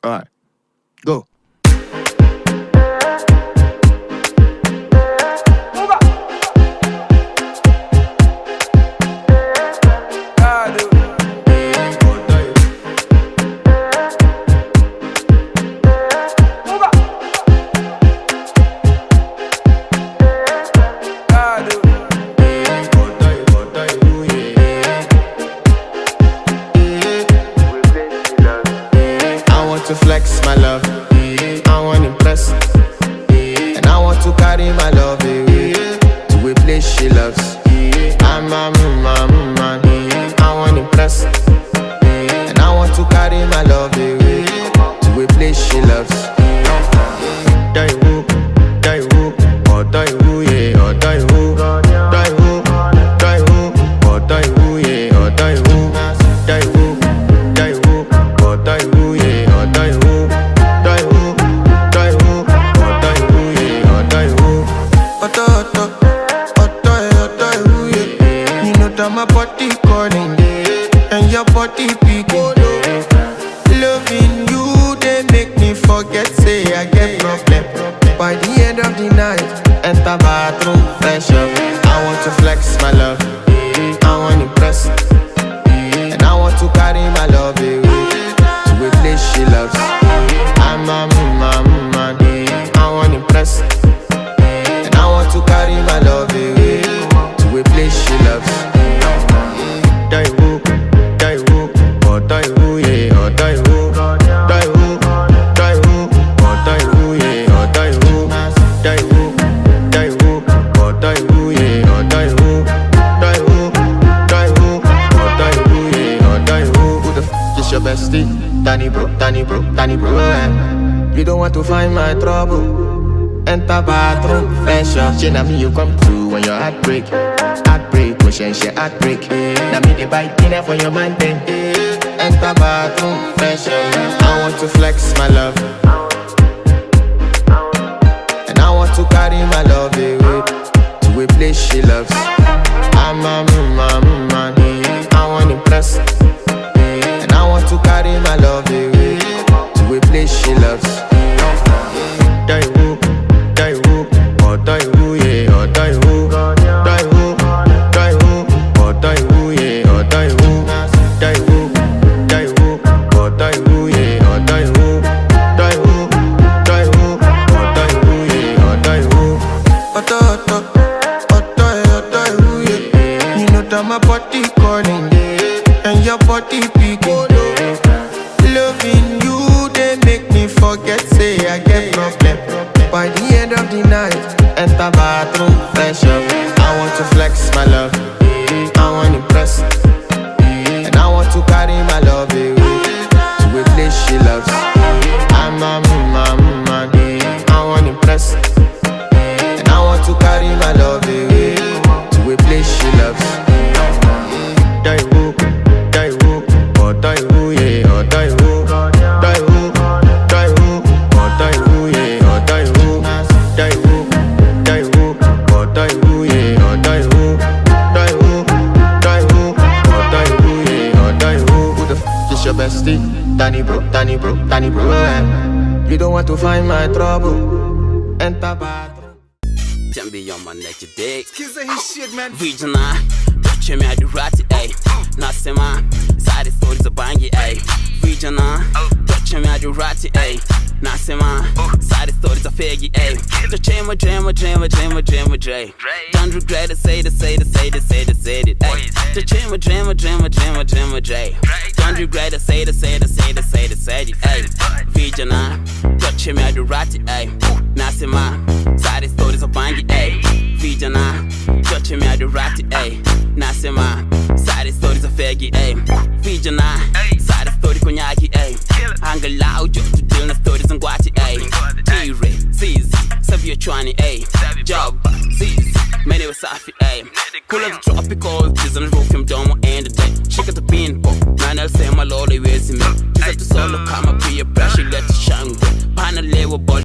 Alright, go. To flex my love, I want impress, and I want to carry my love away to a place she loves. I'm a man, I want impress, and I want to carry my love away to a place she loves. Die who, or die who, yeah, or die who, die who, or die who, yeah, or die who, die who, or die who, yeah. My body calling and your body picking. Loving you, they make me forget, say I get problem. By the end of the night, enter bathroom, fresh up. I want to flex my love, I want to impress, and I want to carry my love away to a place she loves. I'm a man, I want to impress, and I want to carry my love away to a place she loves. Die who, or die who, yeah, or die who, die who, or die who, yeah, or die who, die who, or die who, yeah, or die who, or die who, yeah, or die who. Who the f is your bestie? Danny bro, You don't want to find my trouble. Enter bathroom, fresh up. She na me you come through when your heart break. Motion she heartbreak. Now me the bite dinner for your man then. Enter bathroom, fresh up. I want to flex my love, and I want to carry my love away to a place she loves. I'm a man, I want to impress, and I want to carry my love away to a place she loves. Die who, or die who, yeah, or die who, die who, or die who, yeah, or die who, die who, or die who, yeah, or die who, or die who, yeah, or die who. Die who, yeah. You know that my body calling and your body picking. Loving you, they make me forget, say I get problem. By the end of the night, enter bathroom, fresh up. I want to flex my love, I want to impress, and I want to carry my love away to a place she loves. I'm a man, I want to impress, and I want to carry my love away to a place she loves. Die who, or die who, yeah, or die who, die who, or die who, yeah, or die who, die who, or die who, yeah, or die who, or die who, yeah, or die who. Who the f is your bestie? Danny bro, You don't want to find my trouble. Enter bathroom. Can be on my neck, you dig? Kids ain't shit, man. Regional, touch me at the ratty, ayy. Nasema, side stories of bangy, ayy. Regional, touch me at the ratty, ayy. Nasema, side stories of faggy, ayy. Touch my dream. Don't regret it, say it, ayy. Touch my dream. Don't regret it, say it, ayy. Regional, touch me at the ratty, ayy. Nasema, side stories of bangy, ayy. Regional, touch me at the ratty, ayy. Nasema, side stories of faggy, ayy. Regional, side story konyaki, ayy. Angalau jo to deal na stories and guati, ayy. T-Ray, Zizi, Savio Chwani, ayy. Job, Zizi, many was safi, ayy. Cool of the tropical, season roof him domo and the day. She got the bean pop, man, I'll say my lolly, where's me? She's at the solo, come up, be a brush, let it shine. Panel level body.